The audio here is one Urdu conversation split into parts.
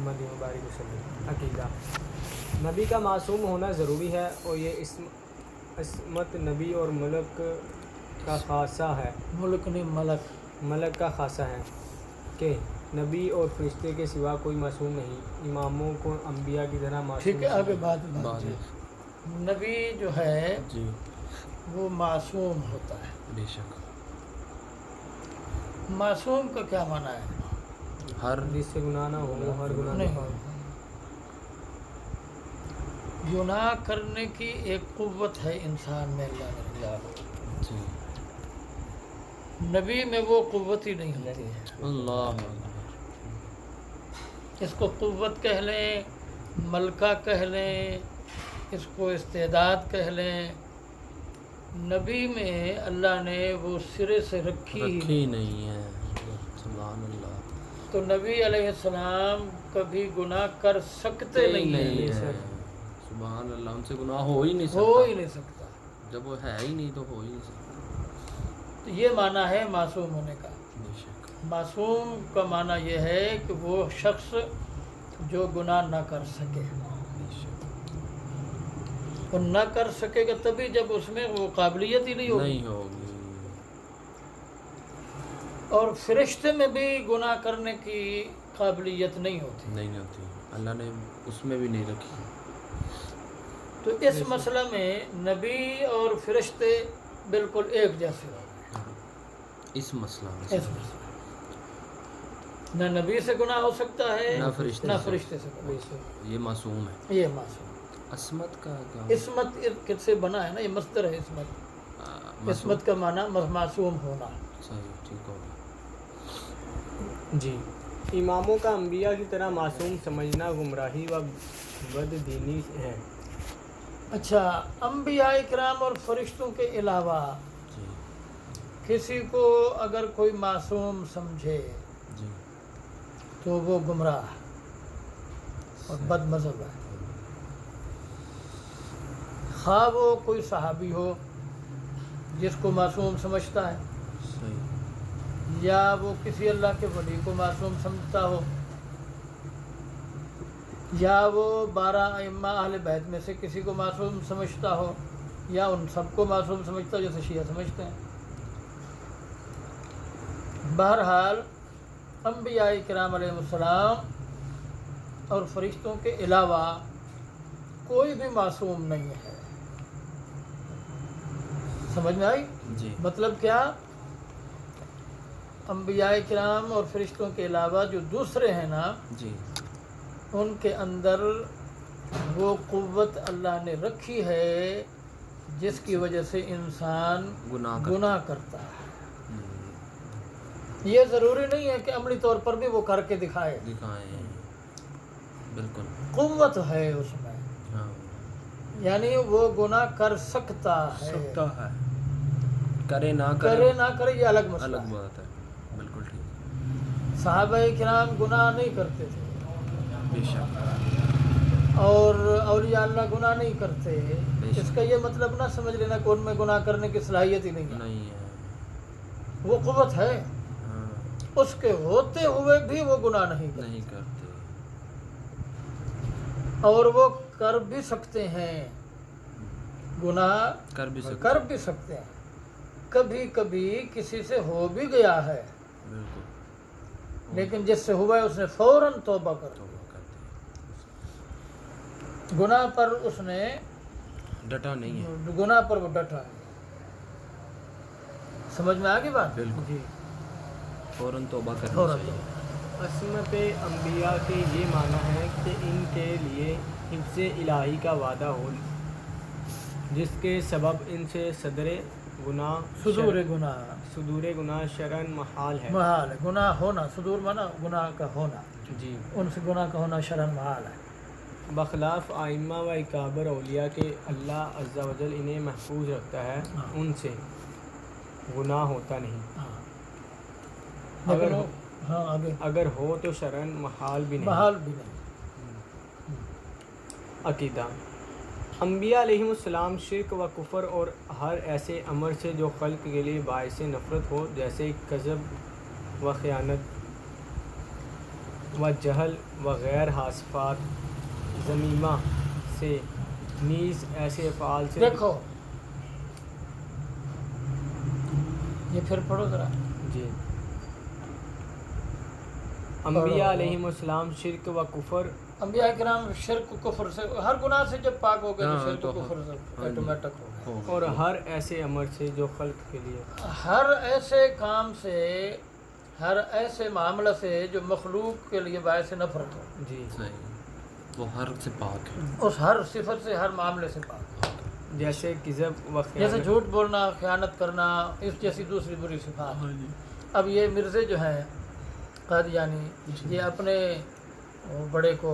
مبارک وسلم۔ عقیدہ نبی کا معصوم ہونا ضروری ہے اور یہ عصمت نبی اور ملک کا خاصہ ہے، ملک نہیں ملک کا خاصہ ہے کہ نبی اور فرشتے کے سوا کوئی معصوم نہیں، اماموں کو انبیاء کی طرح معصوم ٹھیک ہے آگے نہیں۔ بات نبی جو ہے جی وہ معصوم ہوتا ہے۔ بے شک معصوم کا کیا معنی ہے؟ ہر جس سے گناہ نہ ہو وہ ہر گناہ نہیں، کا گناہ کرنے کی ایک قوت ہے انسان میں، اللہ نے دیا۔ جی نبی میں وہ قوت ہی نہیں ہوتی ہے۔ اللہ اس کو قوت کہہ لیں، ملکہ کہہ لیں، اس کو استعداد کہہ لیں، نبی میں اللہ نے وہ سرے سے رکھی رکھی نہیں ہے۔ سبحان اللہ۔ تو نبی علیہ السلام کبھی گناہ کر سکتے نہیں ہیں، ہے۔ سبحان اللہ، ان سے گناہ ہو ہی نہیں سکتا، ہو ہی نہیں سکتا۔ جب وہ ہے ہی نہیں تو ہو ہی نہیں سکتا۔ تو یہ معنی ہے معصوم ہونے کا۔ بے شک معصوم کا معنی یہ ہے کہ وہ شخص جو گناہ نہ کر سکے، بے شک وہ نہ کر سکے گا تبھی جب اس میں وہ قابلیت ہی نہیں ہوگی۔ نہیں ہوگی۔ اور فرشتے میں بھی گناہ کرنے کی قابلیت نہیں ہوتی۔ نہیں ہوتی، اللہ نے اس میں بھی نہیں رکھی۔ تو اس مسئلہ میں نبی اور فرشتے بالکل ایک جیسے ہو گئے۔ اس مسئلہ میں اس مسئلہ نہ نبی سے گناہ ہو سکتا ہے نہ فرشتے نہ سے۔ فرشتے سے گناہ ہو سکتا یہ معصوم ہے۔ ہے۔ یہ معصوم عصمت کا کیا؟ عصمت کس سے بنا ہے نا، یہ مصدر ہے عصمت۔ عصمت کا معنی معصوم ہونا۔ صحیح، ٹھیک ہو گیا۔ جی، اماموں کا انبیاء کی طرح معصوم سمجھنا گمراہی و بد دینی ہے۔ اچھا، انبیاء کرام اور فرشتوں کے علاوہ جی کسی کو اگر کوئی معصوم سمجھے جی تو وہ گمراہ اور بد مذہب ہے۔ خواہ وہ کوئی صحابی ہو جس کو معصوم سمجھتا ہے، صحیح، یا وہ کسی اللہ کے ولی کو معصوم سمجھتا ہو، یا وہ 12 ائمہ اہل بیت میں سے کسی کو معصوم سمجھتا ہو، یا ان سب کو معصوم سمجھتا ہو جیسے شیعہ سمجھتے ہیں۔ بہرحال انبیاء کرام علیہ السلام اور فرشتوں کے علاوہ کوئی بھی معصوم نہیں ہے۔ سمجھ میں آئی؟ جی مطلب کیا؟ انبیاء کرام اور فرشتوں کے علاوہ جو دوسرے ہیں نا، جی ان کے اندر وہ قوت اللہ نے رکھی ہے جس کی وجہ سے انسان گناہ کرتا ہے۔ یہ ضروری نہیں ہے کہ عملی طور پر بھی وہ کر کے دکھائیں، بالکل قوت ہے اس میں، ہاں، یعنی وہ گناہ کر سکتا ہے، کرے نہ کرے نہ کرے یہ الگ مسئلہ الگ ہے۔ بات ہے، بالکل ٹھیک، صحابہ کرام گناہ نہیں کرتے تھے بے شک، اور اولیاء اللہ گناہ نہیں کرتے، اس کا یہ مطلب نہ سمجھ لینا کہ ان میں گناہ کرنے کی صلاحیت ہی نہیں ہے۔ نہیں ہے، وہ قوت ہے، ہاں، اس کے ہوتے ہوئے بھی وہ گناہ نہیں کرتے، نہیں کرتے، اور وہ کر بھی سکتے ہیں، گناہ کر بھی سکتے ہیں۔ کبھی کبھی کسی سے ہو بھی گیا ہے، بالکل، لیکن جس سے ہوا ہے اس نے فوراً توبہ کر دی، توبہ کرتے گناہ پر اس نے ڈٹا نہیں ہے، گناہ پر وہ ڈٹا ہے۔ سمجھ میں آگے بات؟ بالکل، جی، فوراً توبہ کرنی فوراً چاہیے۔ عصمت انبیاء کے یہ معنی ہے کہ ان کے لیے حفظ الہی کا وعدہ ہو جس کے سبب ان سے صدور گناہ شرعاً محال ہے۔ محال ہے، گناہ ہونا، صدور مانا گناہ کا ہونا، جی، ان سے گناہ کا ہونا شرعاً محال ہے۔ بخلاف ائمہ و اکابر اولیاء کے اللہ عز و جل انہیں محفوظ رکھتا ہے، ان سے گناہ ہوتا نہیں، اگر ہو تو شرعاً محال بھی نہیں۔ عقیدہ انبیاء علیہم السلام شرک و کفر اور ہر ایسے امر سے جو خلق کے لیے باعث نفرت ہو جیسے کذب و خیانت و جہل و غیر حاصفات ذمیمہ سے نیز ایسے افعال سے دیکھو یہ پھر پڑھو ذرا. جی انبیاء علیہم السلام شرک و کفر انبیاء کرام شرک و کفر سے ہر گناہ سے جب پاک ہو گئے تو ہاں، شرک و تو کفر سے آٹومیٹک ہو گئے. اور ہر ایسے امر سے جو خلق کے لیے ہر ایسے کام سے ہر ایسے معاملہ سے جو مخلوق کے لیے باعث نفرت ہو. جی صحیح، وہ ہر سے پاک ہے. اس ہر صفت سے ہر معاملے سے پاک. جیسے کذب و جیسے خیانت جھوٹ بولنا، خیانت کرنا، اس جیسی دوسری بری صفات. اب یہ مرزے جو ہیں قادیانی یہ اپنے بڑے کو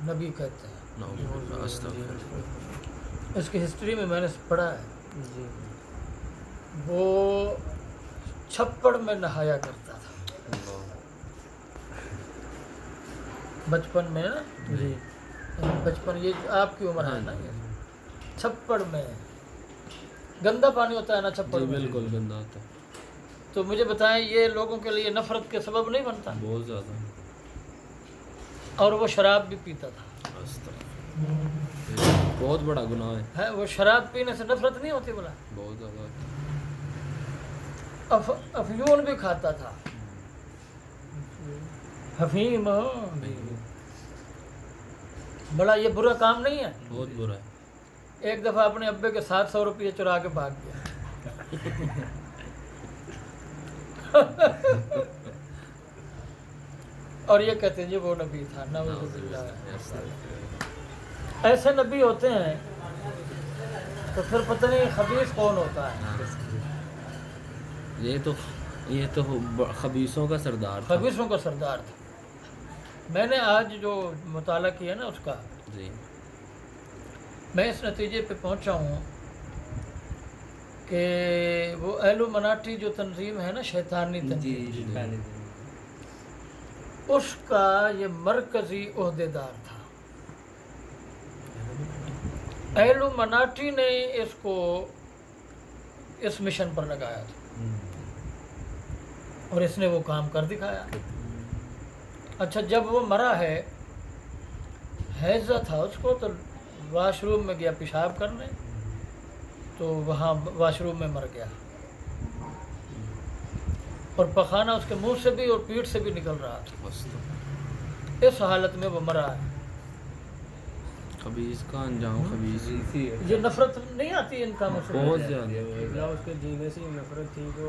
نبی کہتے ہیں. نعوذ باللہ، استغفر اللہ. اس کی ہسٹری میں نے پڑھا ہے. جی وہ چھپڑ میں نہایا کرتا تھا اللہ. بچپن میں نا. جی بچپن یہ آپ کی عمر ہے نا. ہاں. یہ چھپڑ میں گندا پانی ہوتا ہے نا چھپڑ جی میں. بالکل گندا ہوتا ہے، تو مجھے بتائیں یہ لوگوں کے لیے نفرت کے سبب نہیں بنتا؟ بہت زیادہ. اور وہ شراب بھی پیتا تھا. استغفر، بہت بڑا گناہ ہے، وہ شراب پینے سے نفرت نہیں ہوتی بولا؟ بہت زیادہ. افیون بھی کھاتا تھا. حفیم بڑا یہ برا کام نہیں ہے. بہت برا ہے. ایک دفعہ اپنے ابے کے 700 روپئے چرا کے بھاگ گیا. اور یہ کہتے ہیں جی وہ نبی تھا. نعوذ باللہ. ایسے نبی ہوتے ہیں تو پھر پتہ نہیں خبیث کون ہوتا ہے. یہ تو خبیثوں کا سردار تھا. خبیثوں کا سردار تھا. میں نے آج جو مطالعہ کیا نا اس کا، جی میں اس نتیجے پہ پہنچا ہوں کہ وہ اہل مناٹی جو تنظیم ہے نا شیطانی تنظیم، اس کا یہ مرکزی عہدیدار تھا. اہل مناٹی نے اس کو اس مشن پر لگایا تھا اور اس نے وہ کام کر دکھایا. اچھا جب وہ مرا ہے، حیضہ تھا اس کو، تو واش روم میں گیا پیشاب کرنے، تو وہاں واش روم میں مر گیا اور پخانہ اس کے منہ سے بھی اور پیٹھ سے بھی نکل رہا تھا. اس حالت میں وہ مرا ہے. خبیث کا انجام خبیث. یہ نفرت نہیں آتی ان کاموں سے؟ بہت زیادہ. اللہ اس کے جینے سے ہی نفرت تھی تو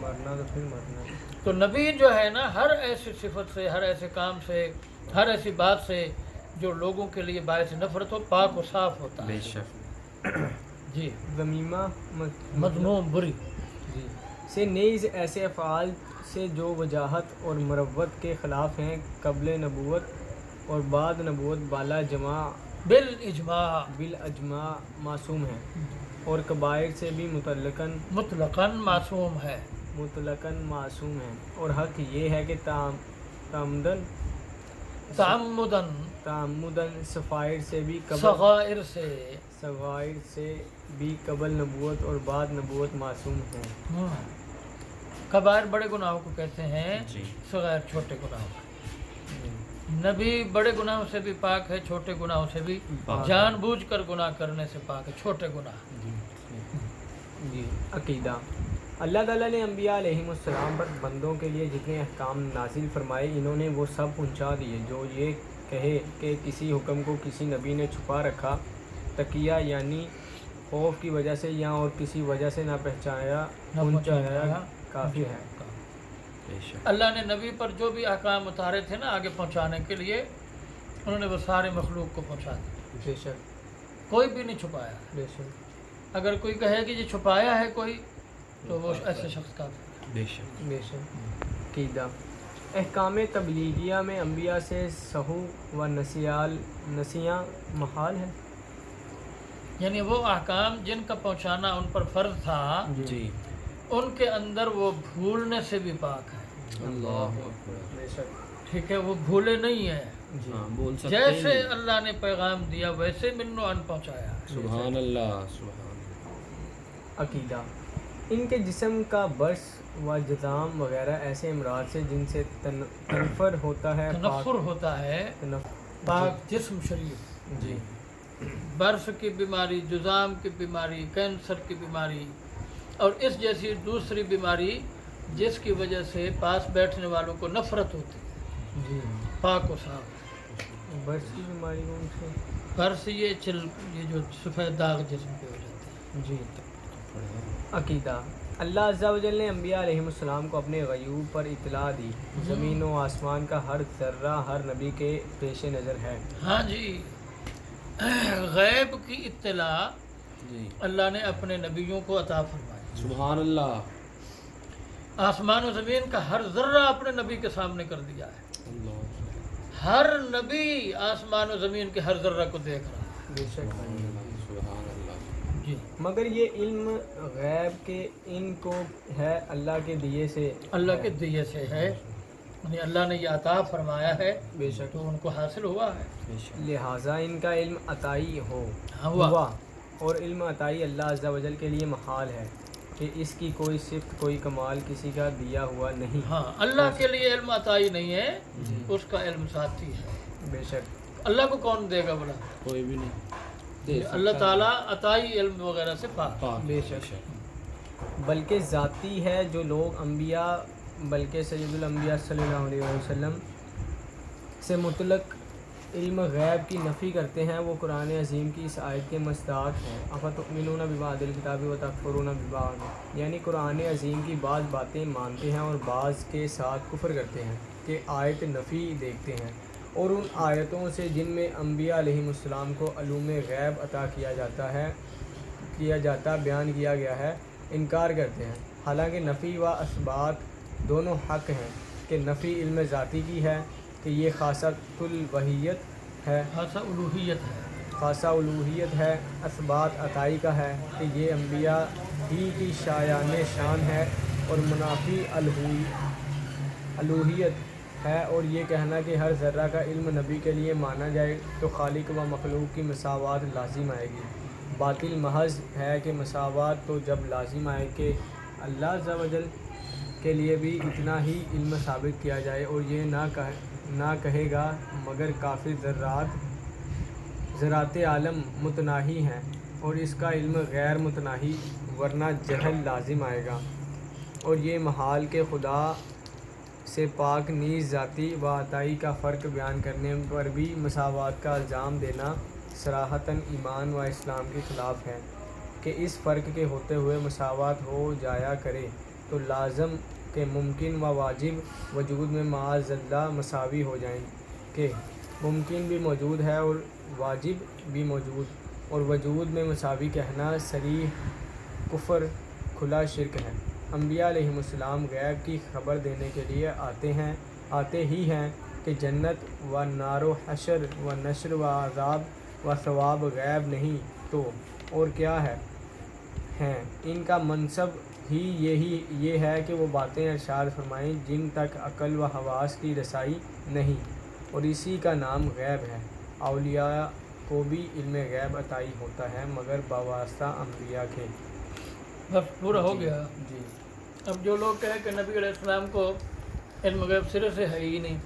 مرنا تو پھر مرنا. تو نبی جو ہے نا ہر ایسی صفت سے، ہر ایسے کام سے، ہر ایسی بات سے جو لوگوں کے لیے باعث نفرت ہو، پاک و صاف ہوتا بے ہے. شک. جی ذمیمہ مذموم بری. جی سے نیز ایسے افعال سے جو وجاہت اور مروت کے خلاف ہیں قبل نبوت اور بعد نبوت بالا جماع بالاجماع بالاجماع معصوم ہیں، اور کبائر سے بھی مطلقاً معصوم ہے. معصوم ہیں. اور حق یہ ہے کہ تعمدن صغائر سے بھی قبل نبوت اور بعد نبوت معصوم ہیں. کبائر بڑے گناہوں کو کہتے ہیں، جی صغائر چھوٹے گناہوں کو. نبی بڑے گناہوں سے بھی پاک ہے، چھوٹے گناہوں سے بھی پاک. جان بوجھ کر گناہ کرنے سے پاک ہے. چھوٹے گناہ. جی عقیدہ. اللہ تعالیٰ نے انبیاء علیہم السلام پر بندوں کے لیے جتنے احکام نازل فرمائے انہوں نے وہ سب پہنچا دیے. جو یہ کہے کہ کسی حکم کو کسی نبی نے چھپا رکھا تقیہ یعنی خوف کی وجہ سے یا اور کسی وجہ سے نہ پہنچایا کافی ہے. بے شک. اللہ نے نبی پر جو بھی احکام اتارے تھے نا آگے پہنچانے کے لیے، انہوں نے وہ سارے مخلوق کو پہنچا دیا. بے شک کوئی بھی نہیں چھپایا. بے شک. اگر کوئی کہے کہ یہ چھپایا ہے کوئی تو وہ ایسے شخص کا بے شک. بے شک. عقیدہ. احکام تبلیغیہ میں انبیاء سے سہو و نسیاں محال ہے. یعنی وہ احکام جن کا پہنچانا ان پر فرض تھا، جی ان کے اندر وہ بھولنے سے بھی پاک ہے. اللہ اکبر. بے شک. ٹھیک ہے، وہ بھولے نہیں ہیں. جی ہاں بول سکتے جیسے ہیں. اللہ نے پیغام دیا ویسے منو ان پہنچایا. سبحان اللہ سبحان اللہ. عقیدہ. ان کے جسم کا برس و جزام وغیرہ ایسے امراض سے جن سے تنفر ہوتا ہے تنفر ہوتا ہے پاک جسم شریف، جی برس کی بیماری، جزام کی بیماری، کینسر کی بیماری اور اس جیسی دوسری بیماری جس کی وجہ سے پاس بیٹھنے والوں کو نفرت ہوتی ہے، جی پاک و صاف۔ برس کی بیماری کون سے؟ برس یہ جو سفید داغ جسم پہ ہو جاتے ہیں۔ جی عقیدہ اللہ عز و جل نے انبیاء علیہ السلام کو اپنے غیوب پر اطلاع دی، زمین و آسمان کا ہر ذرہ ہر نبی کے پیش نظر ہے۔ ہاں جی، غیب کی اطلاع جی اللہ نے اپنے نبیوں کو عطا فرمائی۔ سبحان اللہ، آسمان و زمین کا ہر ذرہ اپنے نبی کے سامنے کر دیا ہے۔ اللہ ہر نبی آسمان و زمین کے ہر ذرہ کو دیکھ رہا ہے۔ بے شک سبحان اللہ، جی، مگر یہ علم غیب کے ان کو ہے اللہ کے دیے سے، اللہ کے دیے سے ہے، یعنی اللہ نے یہ عطا فرمایا ہے بے شک تو ان کو حاصل ہوا ہے۔ لہٰذا ان کا علم عطائی ہوا۔ ہوا اور علم عطائی اللہ عز و جل کے لیے محال ہے کہ اس کی کوئی صفت کوئی کمال کسی کا دیا ہوا نہیں۔ ہاں، اللہ کے لیے علم عطائی نہیں ہے، اس کا علم ذاتی ہے۔ بے شک اللہ کو کون دے گا بلا؟ کوئی بھی نہیں اللہ تعالیٰ عطائی علم وغیرہ سے پاک۔ پاک بے شک بلکہ ذاتی ہے۔ جو لوگ انبیاء بلکہ سید الانبیاء صلی اللہ علیہ وسلم سے مطلق علم غیب کی نفی کرتے ہیں وہ قرآن عظیم کی اس آیت کے مصداق ہیں، افتؤمنون ببعض الکتاب وتکفرون ببعض، یعنی قرآن عظیم کی بعض باتیں مانتے ہیں اور بعض کے ساتھ کفر کرتے ہیں کہ آیت نفی دیکھتے ہیں، اور ان آیتوں سے جن میں انبیاء علیہ السلام کو علوم غیب عطا کیا جاتا بیان کیا گیا ہے انکار کرتے ہیں، حالانکہ نفی و اثبات دونوں حق ہیں کہ نفی علم ذاتی کی ہے کہ یہ خاصۃ الوحیت ہے، خاصہ الوہیت ہے، خاصہ الوحیت ہے، اثبات عطائی کا ہے کہ یہ انبیاء ہی کی شایان شان ہے، اور منافی الوحیت ہے، اور یہ کہنا کہ ہر ذرہ کا علم نبی کے لیے مانا جائے تو خالق و مخلوق کی مساوات لازم آئے گی۔ باطل محض ہے کہ مساوات تو جب لازم آئے کہ اللہ عز و جل کے لیے بھی اتنا ہی علم ثابت کیا جائے، اور یہ نہ کہے گا مگر کافر ذرات عالم متناہی ہیں اور اس کا علم غیر متناہی، ورنہ جہل لازم آئے گا، اور یہ محال کہ خدا سے پاک نیز ذاتی و عطائی کا فرق بیان کرنے پر بھی مساوات کا الزام دینا صراحتاً ایمان و اسلام کے خلاف ہے کہ اس فرق کے ہوتے ہوئے مساوات ہو جایا کرے تو لازم کہ ممکن و واجب وجود میں معاذ اللہ مساوی ہو جائیں، کہ ممکن بھی موجود ہے اور واجب بھی موجود، اور وجود میں مساوی کہنا صریح کفر کھلا شرک ہے۔ انبیاء علیہ السلام غیب کی خبر دینے کے لیے آتے ہی ہیں کہ جنت و نار و حشر و نشر و عذاب و ثواب غیب نہیں تو اور کیا ہیں، ان کا منصب ہی یہ ہے کہ وہ باتیں ارشاد فرمائیں جن تک عقل و حواس کی رسائی نہیں، اور اسی کا نام غیب ہے۔ اولیاء کو بھی علم غیب عطائی ہوتا ہے مگر بواسطہ انبیاء کے۔ بس پورا ہو گیا۔ جی اب جو لوگ کہیں کہ نبی علیہ السلام کو علم غیب سرے سے ہے ہی نہیں،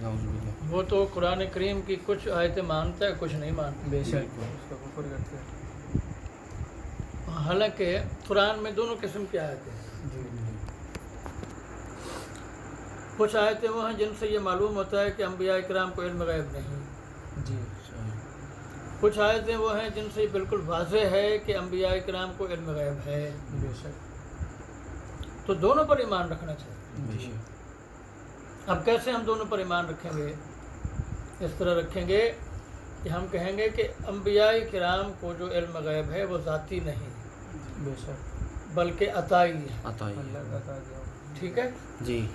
نعوذ باللہ، وہ تو قرآن کریم کی کچھ آیتیں مانتا ہے، کچھ نہیں مانتا۔ بے شک اس کا کفر کرتے ہیں۔ حالانکہ قرآن میں دونوں قسم کی آیتیں ہیں، جی کچھ آیتیں وہ ہیں جن سے یہ معلوم ہوتا ہے کہ انبیاء کرام کو علم غیب نہیں، جی کچھ آیتیں وہ ہیں جن سے یہ بالکل واضح ہے کہ انبیاء کرام کو علم غیب ہے، بے شک تو دونوں پر ایمان رکھنا چاہیے۔ بے شک، اب کیسے ہم دونوں پر ایمان رکھیں گے؟ اس طرح رکھیں گے کہ ہم کہیں گے کہ انبیاء کرام کو جو علم غیب ہے وہ ذاتی نہیں بے شک بلکہ عطائی ہے، عطائی، اللہ کا عطا دیا۔ ٹھیک ہے؟ جی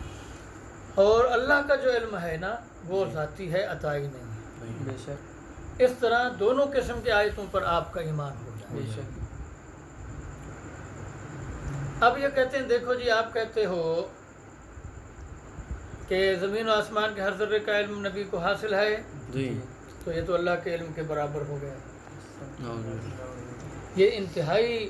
اور اللہ کا جو علم ہے نا وہ ذاتی ہے، عطائی نہیں۔ بے شک اس طرح دونوں قسم کی آیتوں پر آپ کا ایمان ہو جائے۔ بے شک اب یہ کہتے ہیں دیکھو جی، آپ کہتے ہو کہ زمین و آسمان کے ہر ذرے کا علم نبی کو حاصل ہے، جی تو یہ تو اللہ کے علم کے برابر ہو گیا۔ نعوذ باللہ، یہ انتہائی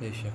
بے شک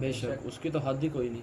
بے شک اس کی تو حد ہی کوئی نہیں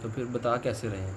تو پھر بتا کیسے رہے ہیں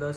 10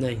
نہیں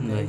نہیں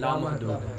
لامحدود ہے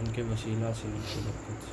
ان کے وسیلہ سے ان کی برکت سے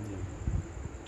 جی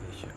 بے شک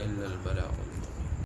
الا البلاغ